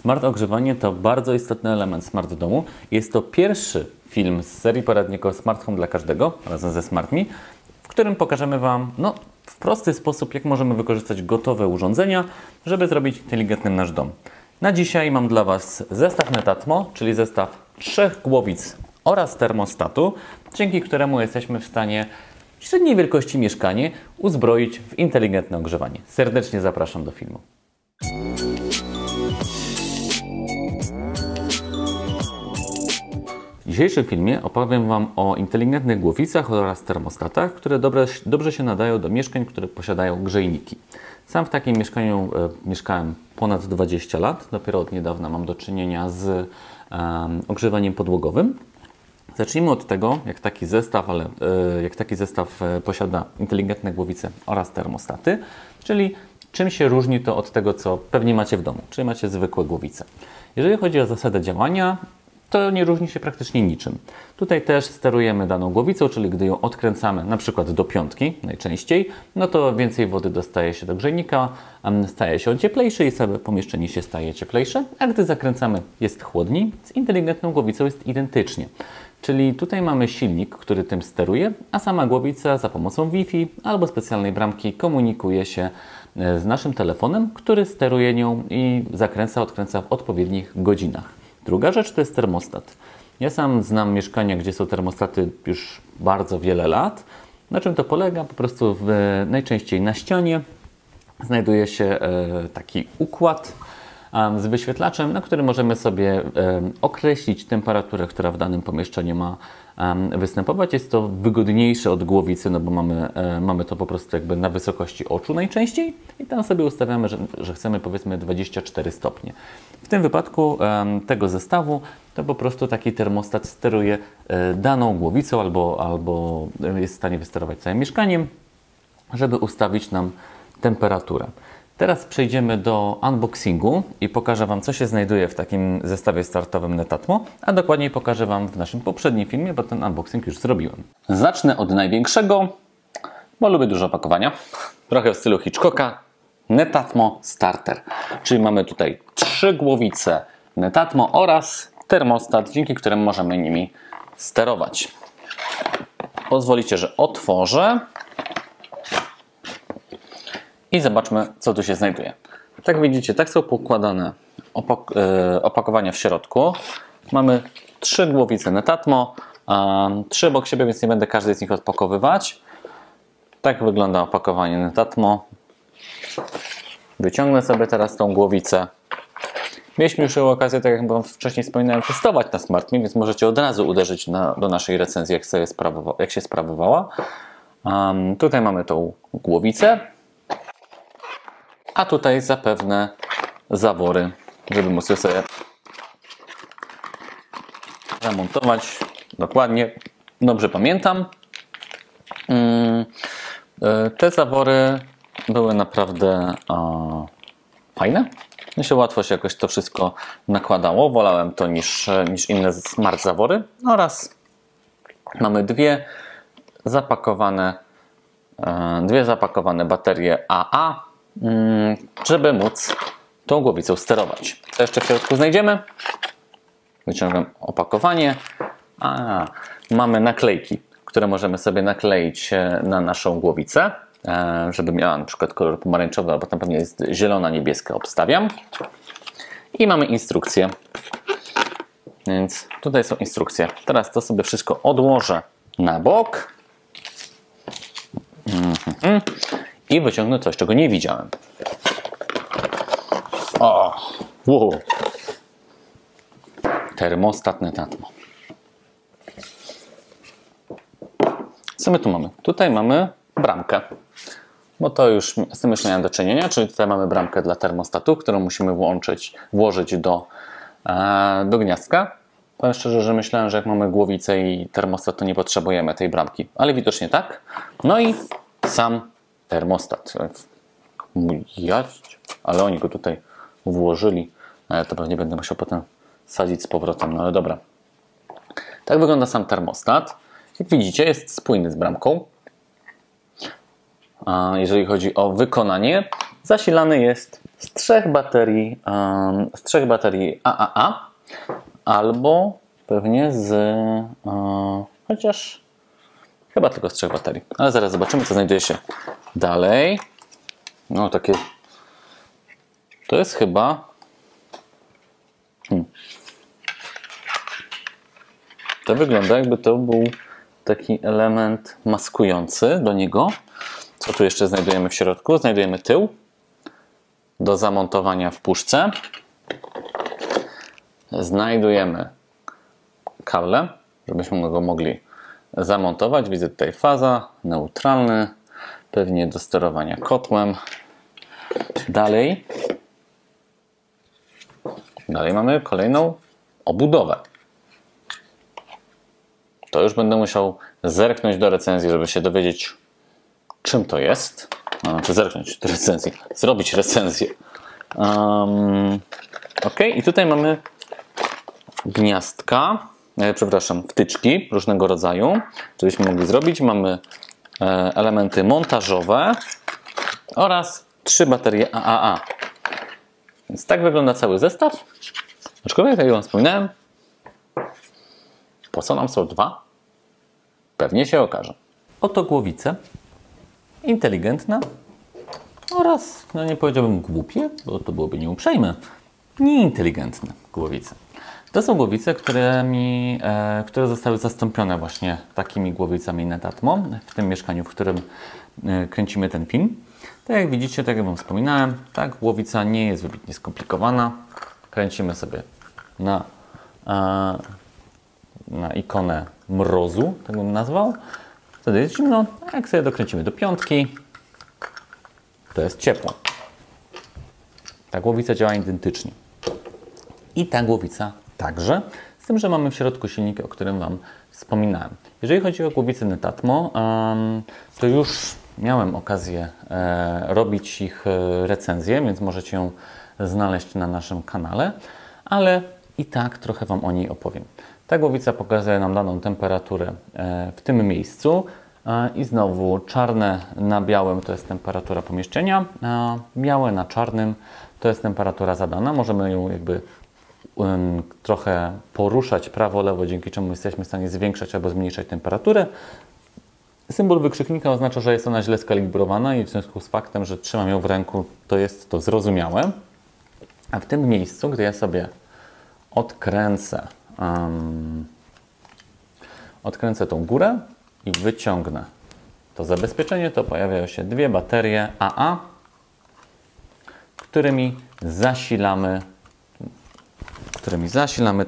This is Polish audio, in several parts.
Smart ogrzewanie to bardzo istotny element smart domu. Jest to pierwszy film z serii poradników Smart Home dla każdego razem ze SmartMe, w którym pokażemy Wam w prosty sposób, jak możemy wykorzystać gotowe urządzenia, żeby zrobić inteligentnym nasz dom. Na dzisiaj mam dla Was zestaw Netatmo, czyli zestaw 3 głowic oraz termostatu, dzięki któremu jesteśmy w stanie średniej wielkości mieszkanie uzbroić w inteligentne ogrzewanie. Serdecznie zapraszam do filmu. W dzisiejszym filmie opowiem Wam o inteligentnych głowicach oraz termostatach, które dobrze się nadają do mieszkań, które posiadają grzejniki. Sam w takim mieszkaniu mieszkałem ponad 20 lat. Dopiero od niedawna mam do czynienia z ogrzewaniem podłogowym. Zacznijmy od tego, jak taki zestaw posiada inteligentne głowice oraz termostaty, czyli czym się różni to od tego, co pewnie macie w domu, czyli macie zwykłe głowice. Jeżeli chodzi o zasadę działania, to nie różni się praktycznie niczym. Tutaj też sterujemy daną głowicą, czyli gdy ją odkręcamy na przykład do piątki najczęściej, no to więcej wody dostaje się do grzejnika, staje się on cieplejszy i całe pomieszczenie się staje cieplejsze, a gdy zakręcamy jest chłodniej, z inteligentną głowicą jest identycznie. Czyli tutaj mamy silnik, który tym steruje, a sama głowica za pomocą Wi-Fi albo specjalnej bramki komunikuje się z naszym telefonem, który steruje nią i odkręca w odpowiednich godzinach. Druga rzecz to jest termostat. Ja sam znam mieszkania, gdzie są termostaty już bardzo wiele lat. Na czym to polega? Po prostu najczęściej na ścianie znajduje się taki układ z wyświetlaczem, na którym możemy sobie określić temperaturę, która w danym pomieszczeniu ma występować. Jest to wygodniejsze od głowicy, no bo mamy to po prostu jakby na wysokości oczu najczęściej i tam sobie ustawiamy, że chcemy powiedzmy 24 stopnie. W tym wypadku tego zestawu to po prostu taki termostat steruje daną głowicą albo jest w stanie wysterować całym mieszkaniem, żeby ustawić nam temperaturę. Teraz przejdziemy do unboxingu i pokażę Wam, co się znajduje w takim zestawie startowym Netatmo, a dokładniej pokażę Wam w naszym poprzednim filmie, bo ten unboxing już zrobiłem. Zacznę od największego, bo lubię dużo opakowania, trochę w stylu Hitchcocka. Netatmo Starter, czyli mamy tutaj 3 głowice Netatmo oraz termostat, dzięki któremu możemy nimi sterować. Pozwolicie, że otworzę i zobaczmy, co tu się znajduje. Tak widzicie, tak są poukładane opakowania w środku. Mamy 3 głowice Netatmo, 3 obok siebie, więc nie będę każdej z nich odpakowywać. Tak wygląda opakowanie Netatmo. Wyciągnę sobie teraz tą głowicę. Mieliśmy już okazję, tak jak wcześniej wspominałem, testować na SmartMe, więc możecie od razu uderzyć do naszej recenzji, jak się sprawowała. Tutaj mamy tą głowicę, a tutaj zapewne zawory, żeby móc je sobie zamontować. Dokładnie, dobrze pamiętam. Te zawory były naprawdę fajne. Myślę, łatwo się jakoś to wszystko nakładało. Wolałem to niż inne smart zawory. Oraz mamy dwie zapakowane baterie AA, żeby móc tą głowicą sterować. Co jeszcze w środku znajdziemy? Wyciągam opakowanie. Mamy naklejki, które możemy sobie nakleić na naszą głowicę, żeby miała na przykład kolor pomarańczowy, albo tam pewnie jest zielona, niebieska, obstawiam. I mamy instrukcje. Więc tutaj są instrukcje. Teraz to sobie wszystko odłożę na bok. I wyciągnę coś, czego nie widziałem. Wow. Termostat Netatmo. Co my tu mamy? Tutaj mamy bramkę. Bo to już z tym już miałem do czynienia, czyli tutaj mamy bramkę dla termostatu, którą musimy włożyć do gniazdka. Powiem szczerze, że myślałem, że jak mamy głowicę i termostat, to nie potrzebujemy tej bramki, ale widocznie tak. No i sam termostat. Ale oni go tutaj włożyli. To pewnie będę musiał potem sadzić z powrotem, no ale dobra. Tak wygląda sam termostat. Jak widzicie, jest spójny z bramką. A jeżeli chodzi o wykonanie, zasilany jest z trzech baterii AAA albo pewnie chociaż chyba tylko z 3 baterii. Ale zaraz zobaczymy, co znajduje się dalej. No takie... To jest chyba... To wygląda, jakby to był taki element maskujący do niego. Co tu jeszcze znajdujemy w środku? Znajdujemy tył do zamontowania w puszce. Znajdujemy kable, żebyśmy go mogli zamontować. Widzę tutaj faza, neutralny, pewnie do sterowania kotłem. Dalej mamy kolejną obudowę. To już będę musiał zerknąć do recenzji, żeby się dowiedzieć, czym to jest. Znaczy zerknąć do recenzji, zrobić recenzję. Ok, i tutaj mamy gniazdka, wtyczki różnego rodzaju, żebyśmy mogli zrobić. Mamy elementy montażowe oraz 3 baterie AAA. Więc tak wygląda cały zestaw. Aczkolwiek, jak Wam wspominałem, po co nam są 2? Pewnie się okaże. Oto głowice. Inteligentne oraz, no nie powiedziałbym głupie, bo to byłoby nieuprzejme, nieinteligentne głowice. To są głowice, które zostały zastąpione właśnie takimi głowicami Netatmo w tym mieszkaniu, w którym kręcimy ten film. Tak jak widzicie, tak jak Wam wspominałem, ta głowica nie jest wybitnie skomplikowana. Kręcimy sobie na ikonę mrozu, tak bym nazwał. Wtedy jest zimno, a jak sobie dokręcimy do 5, to jest ciepło. Ta głowica działa identycznie. I ta głowica także, z tym, że mamy w środku silnik, o którym Wam wspominałem. Jeżeli chodzi o głowicę Netatmo, to już miałem okazję robić ich recenzję, więc możecie ją znaleźć na naszym kanale, ale i tak trochę Wam o niej opowiem. Ta głowica pokazuje nam daną temperaturę w tym miejscu i znowu czarne na białym to jest temperatura pomieszczenia, a białe na czarnym to jest temperatura zadana. Możemy ją jakby trochę poruszać prawo-lewo, dzięki czemu jesteśmy w stanie zwiększać albo zmniejszać temperaturę. Symbol wykrzyknika oznacza, że jest ona źle skalibrowana i w związku z faktem, że trzymam ją w ręku, to jest to zrozumiałe. A w tym miejscu, gdy ja sobie odkręcę tą górę i wyciągnę to zabezpieczenie, to pojawiają się 2 baterie AA, którymi zasilamy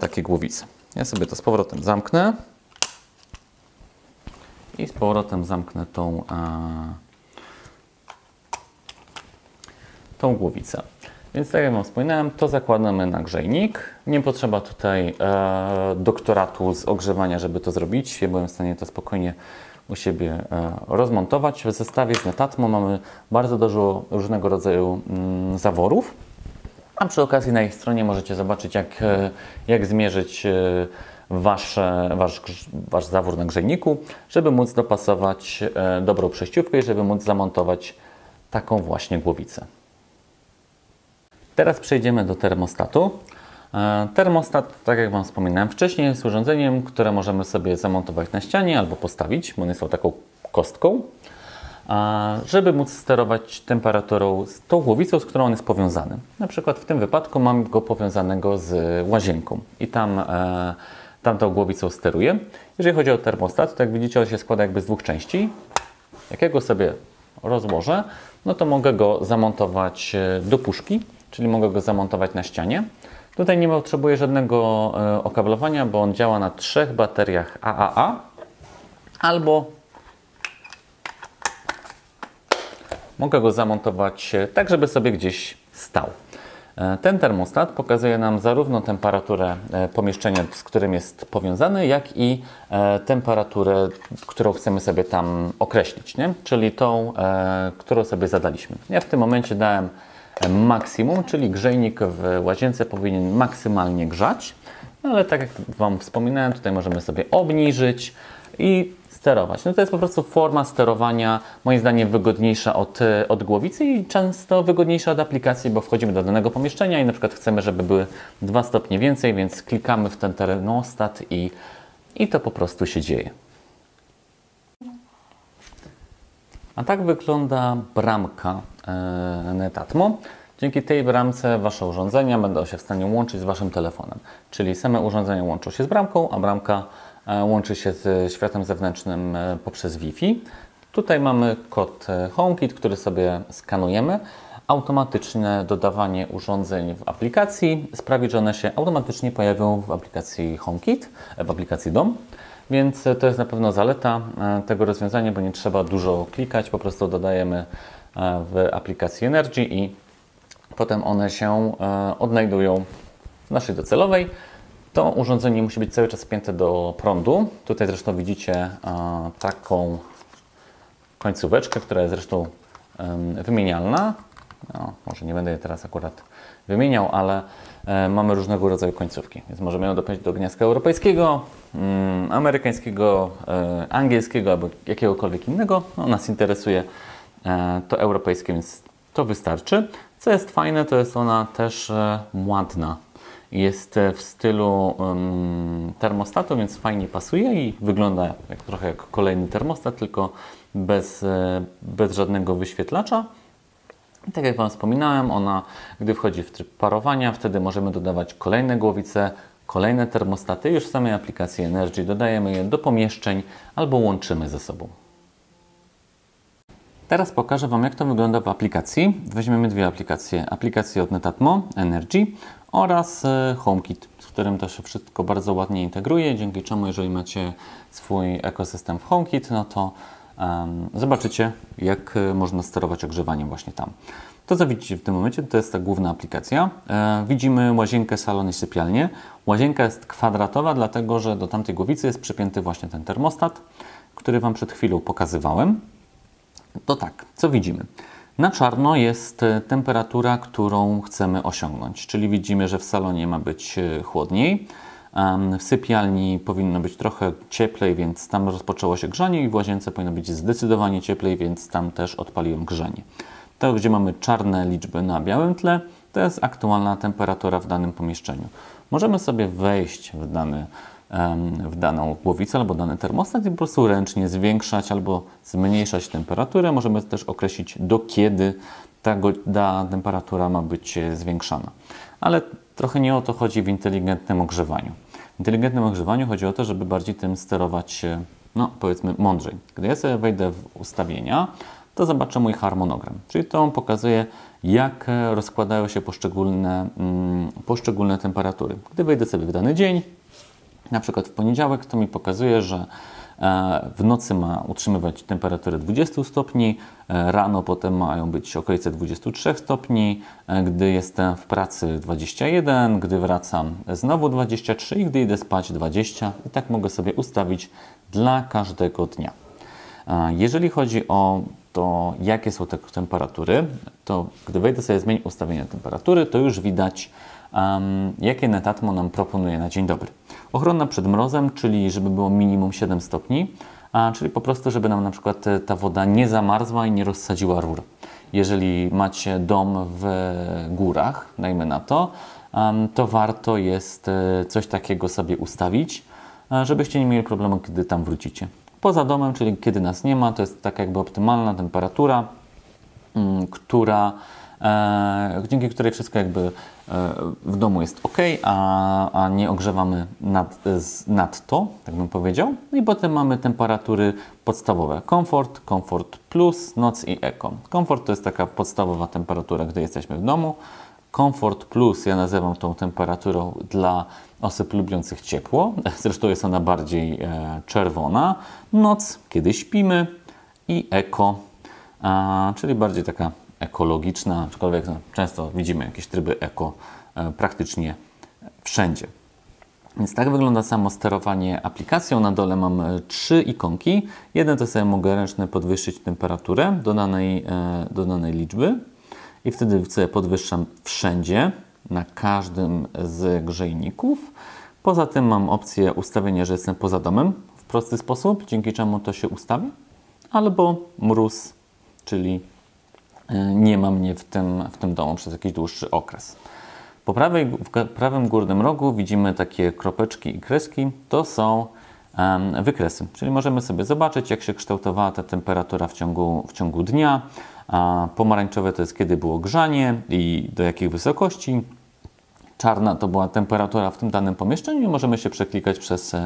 takie głowice. Ja sobie to z powrotem zamknę i z powrotem zamknę tą głowicę. Więc tak jak Wam wspominałem, to zakładamy na grzejnik. Nie potrzeba tutaj doktoratu z ogrzewania, żeby to zrobić. Ja byłem w stanie to spokojnie u siebie rozmontować. W zestawie z Netatmo mamy bardzo dużo różnego rodzaju zaworów. A przy okazji na ich stronie możecie zobaczyć, jak zmierzyć wasz zawór na grzejniku, żeby móc dopasować dobrą przejściówkę i żeby móc zamontować taką właśnie głowicę. Teraz przejdziemy do termostatu. Termostat, tak jak Wam wspominałem wcześniej, jest urządzeniem, które możemy sobie zamontować na ścianie albo postawić, bo one są taką kostką, żeby móc sterować temperaturą z tą głowicą, z którą on jest powiązany. Na przykład w tym wypadku mam go powiązanego z łazienką i tam tą głowicą steruję. Jeżeli chodzi o termostat, to jak widzicie, on się składa jakby z 2 części. Jak ja go sobie rozłożę, no to mogę go zamontować do puszki, czyli mogę go zamontować na ścianie. Tutaj nie potrzebuję żadnego okablowania, bo on działa na 3 bateriach AAA albo mogę go zamontować tak, żeby sobie gdzieś stał. Ten termostat pokazuje nam zarówno temperaturę pomieszczenia, z którym jest powiązany, jak i temperaturę, którą chcemy sobie tam określić, nie? Czyli tą, którą sobie zadaliśmy. Ja w tym momencie dałem maksimum, czyli grzejnik w łazience powinien maksymalnie grzać, no ale tak jak Wam wspominałem, tutaj możemy sobie obniżyć i sterować. No to jest po prostu forma sterowania, moim zdaniem wygodniejsza od głowicy i często wygodniejsza od aplikacji, bo wchodzimy do danego pomieszczenia i na przykład chcemy, żeby były 2 stopnie więcej, więc klikamy w ten termostat i to po prostu się dzieje. A tak wygląda bramka Netatmo. Dzięki tej bramce Wasze urządzenia będą się w stanie łączyć z Waszym telefonem. Czyli same urządzenia łączą się z bramką, a bramka łączy się z światem zewnętrznym poprzez Wi-Fi. Tutaj mamy kod HomeKit, który sobie skanujemy. Automatyczne dodawanie urządzeń w aplikacji sprawi, że one się automatycznie pojawią w aplikacji HomeKit, w aplikacji Dom. Więc to jest na pewno zaleta tego rozwiązania, bo nie trzeba dużo klikać, po prostu dodajemy w aplikacji Energy i potem one się odnajdują w naszej docelowej. To urządzenie musi być cały czas spięte do prądu. Tutaj zresztą widzicie taką końcóweczkę, która jest zresztą wymienialna. No, może nie będę jej teraz akurat wymieniał, ale mamy różnego rodzaju końcówki. Więc możemy ją dopiąć do gniazdka europejskiego, amerykańskiego, angielskiego albo jakiegokolwiek innego. No, nas interesuje to europejskie, więc to wystarczy. Co jest fajne, to jest ona też ładna. Jest w stylu termostatu, więc fajnie pasuje i wygląda trochę jak kolejny termostat, tylko bez żadnego wyświetlacza. I tak jak Wam wspominałem, ona, gdy wchodzi w tryb parowania, wtedy możemy dodawać kolejne głowice, kolejne termostaty. Już w samej aplikacji Energy dodajemy je do pomieszczeń albo łączymy ze sobą. Teraz pokażę Wam, jak to wygląda w aplikacji. Weźmiemy dwie aplikacje. Aplikację od Netatmo, Energy oraz HomeKit, z którym to się wszystko bardzo ładnie integruje, dzięki czemu, jeżeli macie swój ekosystem w HomeKit, no to zobaczycie, jak można sterować ogrzewaniem właśnie tam. To, co widzicie w tym momencie, to jest ta główna aplikacja. Widzimy łazienkę, salon i sypialnię. Łazienka jest kwadratowa, dlatego że do tamtej głowicy jest przypięty właśnie ten termostat, który Wam przed chwilą pokazywałem. To tak, co widzimy? Na czarno jest temperatura, którą chcemy osiągnąć, czyli widzimy, że w salonie ma być chłodniej, w sypialni powinno być trochę cieplej, więc tam rozpoczęło się grzanie i w łazience powinno być zdecydowanie cieplej, więc tam też odpaliłem grzanie. To, gdzie mamy czarne liczby na białym tle, to jest aktualna temperatura w danym pomieszczeniu. Możemy sobie wejść w daną głowicę albo dany termostat i po prostu ręcznie zwiększać albo zmniejszać temperaturę. Możemy też określić, do kiedy ta temperatura ma być zwiększana. Ale trochę nie o to chodzi w inteligentnym ogrzewaniu. W inteligentnym ogrzewaniu chodzi o to, żeby bardziej tym sterować, no powiedzmy, mądrzej. Gdy ja sobie wejdę w ustawienia, to zobaczę mój harmonogram. Czyli to on pokazuje, jak rozkładają się poszczególne temperatury. Gdy wejdę sobie w dany dzień, na przykład w poniedziałek, to mi pokazuje, że w nocy ma utrzymywać temperaturę 20 stopni, rano potem mają być okolice 23 stopni, gdy jestem w pracy 21, gdy wracam znowu 23 i gdy idę spać 20. I tak mogę sobie ustawić dla każdego dnia. Jeżeli chodzi o to, jakie są te temperatury, to gdy wejdę sobie zmień ustawienia temperatury, to już widać, jakie Netatmo nam proponuje na dzień dobry. Ochrona przed mrozem, czyli żeby było minimum 7 stopni, czyli po prostu, żeby nam na przykład ta woda nie zamarzła i nie rozsadziła rur. Jeżeli macie dom w górach, dajmy na to, to warto jest coś takiego sobie ustawić, żebyście nie mieli problemu, kiedy tam wrócicie. Poza domem, czyli kiedy nas nie ma, to jest tak jakby optymalna temperatura, dzięki której wszystko jakby w domu jest ok, a nie ogrzewamy nadto, tak bym powiedział. No i potem mamy temperatury podstawowe. Komfort, Komfort Plus, Noc i Eco. Komfort to jest taka podstawowa temperatura, gdy jesteśmy w domu. Komfort Plus ja nazywam tą temperaturą dla osób lubiących ciepło. Zresztą jest ona bardziej czerwona. Noc, kiedy śpimy. I Eco, czyli bardziej taka ekologiczna, aczkolwiek często widzimy jakieś tryby eko praktycznie wszędzie. Więc tak wygląda samo sterowanie aplikacją. Na dole mam 3 ikonki. Jeden to sobie mogę ręcznie podwyższyć temperaturę do danej liczby i wtedy sobie podwyższam wszędzie, na każdym z grzejników. Poza tym mam opcję ustawienia, że jestem poza domem. prosty sposób, dzięki czemu to się ustawi, albo mróz, czyli nie ma mnie w tym domu przez jakiś dłuższy okres. Po w prawym górnym rogu widzimy takie kropeczki i kreski. To są wykresy, czyli możemy sobie zobaczyć, jak się kształtowała ta temperatura w ciągu dnia. Pomarańczowe to jest kiedy było grzanie i do jakich wysokości. Czarna to była temperatura w tym danym pomieszczeniu i możemy się przeklikać przez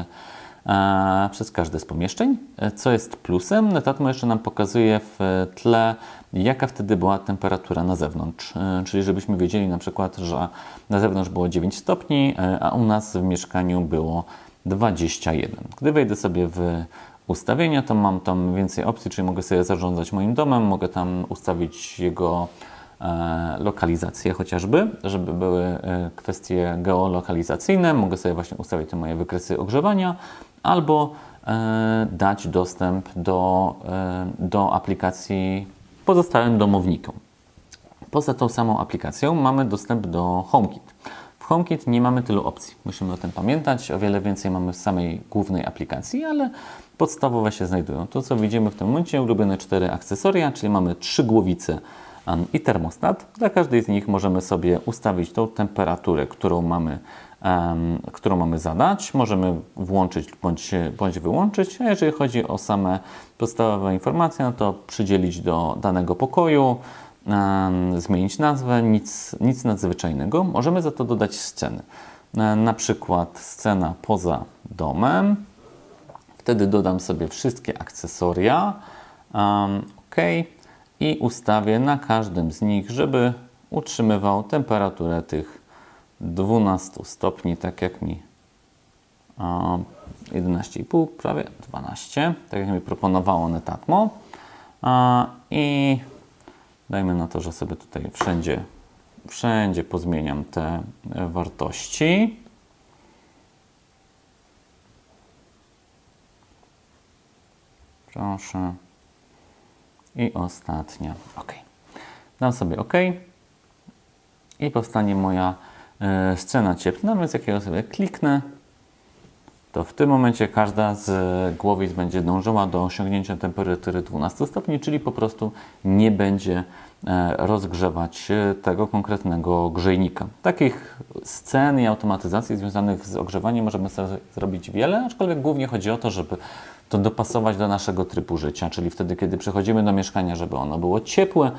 każde z pomieszczeń. Co jest plusem, Netatmo jeszcze nam pokazuje w tle, jaka wtedy była temperatura na zewnątrz. Czyli żebyśmy wiedzieli na przykład, że na zewnątrz było 9 stopni, a u nas w mieszkaniu było 21. Gdy wejdę sobie w ustawienia, to mam tam więcej opcji, czyli mogę sobie zarządzać moim domem, mogę tam ustawić jego lokalizację chociażby, żeby były kwestie geolokalizacyjne. Mogę sobie właśnie ustawić te moje wykresy ogrzewania albo dać dostęp do aplikacji pozostałym domownikom. Poza tą samą aplikacją mamy dostęp do HomeKit. W HomeKit nie mamy tylu opcji. Musimy o tym pamiętać. O wiele więcej mamy w samej głównej aplikacji, ale podstawowe się znajdują. To, co widzimy w tym momencie, ulubione 4 akcesoria, czyli mamy 3 głowice i termostat. Dla każdej z nich możemy sobie ustawić tą temperaturę, którą mamy zadać. Możemy włączyć bądź wyłączyć, a jeżeli chodzi o same podstawowe informacje, no to przydzielić do danego pokoju, zmienić nazwę, nic nadzwyczajnego. Możemy za to dodać sceny. Na przykład scena poza domem. Wtedy dodam sobie wszystkie akcesoria. OK. I ustawię na każdym z nich, żeby utrzymywał temperaturę tych 12 stopni, tak jak mi 11,5, prawie 12, tak jak mi proponowało Netatmo. I dajmy na to, że sobie tutaj wszędzie pozmieniam te wartości. Proszę. I ostatnia. OK. Dam sobie OK. I powstanie moja scena cieplna, więc jak ja sobie kliknę, to w tym momencie każda z głowic będzie dążyła do osiągnięcia temperatury 12 stopni, czyli po prostu nie będzie rozgrzewać tego konkretnego grzejnika. Takich scen i automatyzacji związanych z ogrzewaniem możemy sobie zrobić wiele, aczkolwiek głównie chodzi o to, żeby to dopasować do naszego trybu życia, czyli wtedy, kiedy przychodzimy do mieszkania, żeby ono było ciepłe,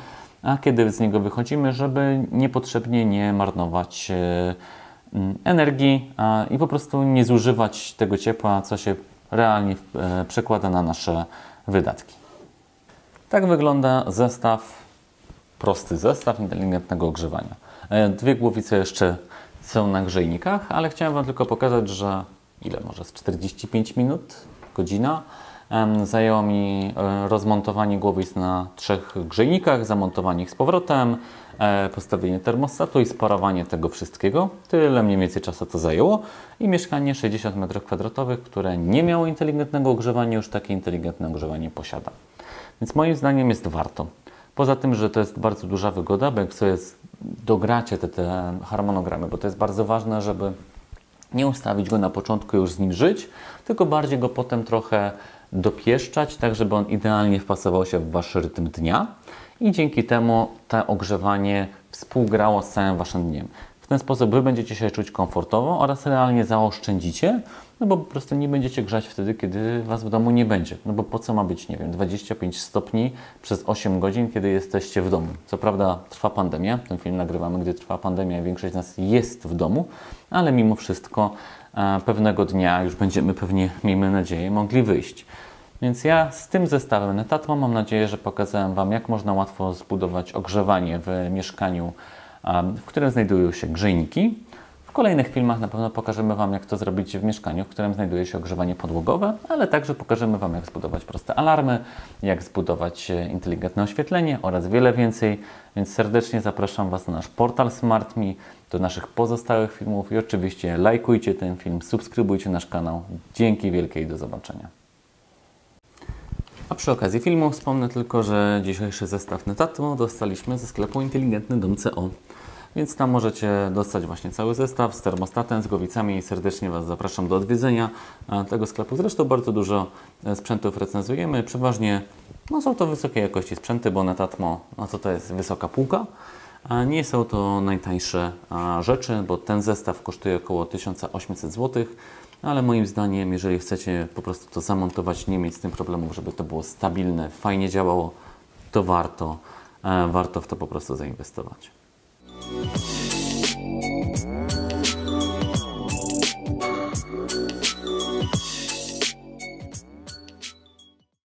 a kiedy z niego wychodzimy, żeby niepotrzebnie nie marnować energii i po prostu nie zużywać tego ciepła, co się realnie przekłada na nasze wydatki. Tak wygląda prosty zestaw inteligentnego ogrzewania. 2 głowice jeszcze są na grzejnikach, ale chciałem Wam tylko pokazać, że może z 45 minut, godzina zajęło mi rozmontowanie głowic na 3 grzejnikach, zamontowanie ich z powrotem, postawienie termostatu i sparowanie tego wszystkiego. Tyle mniej więcej czasu to zajęło i mieszkanie 60 m2, które nie miało inteligentnego ogrzewania, już takie inteligentne ogrzewanie posiada. Więc moim zdaniem jest warto. Poza tym, że to jest bardzo duża wygoda, bo jak sobie dogracie te harmonogramy, bo to jest bardzo ważne, żeby nie ustawić go na początku i już z nim żyć, tylko bardziej go potem trochę dopieszczać, tak żeby on idealnie wpasował się w Wasz rytm dnia i dzięki temu to ogrzewanie współgrało z całym Waszym dniem. W ten sposób Wy będziecie się czuć komfortowo oraz realnie zaoszczędzicie, no bo po prostu nie będziecie grzać wtedy, kiedy Was w domu nie będzie. No bo po co ma być, 25 stopni przez 8 godzin, kiedy jesteście w domu. Co prawda trwa pandemia, ten film nagrywamy, gdy trwa pandemia i większość z nas jest w domu, ale mimo wszystko pewnego dnia już będziemy pewnie, miejmy nadzieję, mogli wyjść. Więc ja z tym zestawem Netatmo mam nadzieję, że pokazałem Wam, jak można łatwo zbudować ogrzewanie w mieszkaniu, w którym znajdują się grzejniki. W kolejnych filmach na pewno pokażemy Wam, jak to zrobić w mieszkaniu, w którym znajduje się ogrzewanie podłogowe, ale także pokażemy Wam, jak zbudować proste alarmy, jak zbudować inteligentne oświetlenie oraz wiele więcej. Więc serdecznie zapraszam Was na nasz portal SmartMe, do naszych pozostałych filmów i oczywiście lajkujcie ten film, subskrybujcie nasz kanał. Dzięki wielkie i do zobaczenia. A przy okazji filmu wspomnę tylko, że dzisiejszy zestaw Netatmo dostaliśmy ze sklepu Inteligentny Dom CO. więc tam możecie dostać właśnie cały zestaw z termostatem, z głowicami i serdecznie Was zapraszam do odwiedzenia tego sklepu. Zresztą bardzo dużo sprzętów recenzujemy, przeważnie są to wysokiej jakości sprzęty, bo Netatmo to jest wysoka półka. Nie są to najtańsze rzeczy, bo ten zestaw kosztuje około 1800 zł, ale moim zdaniem, jeżeli chcecie po prostu to zamontować, nie mieć z tym problemów, żeby to było stabilne, fajnie działało, to warto w to po prostu zainwestować.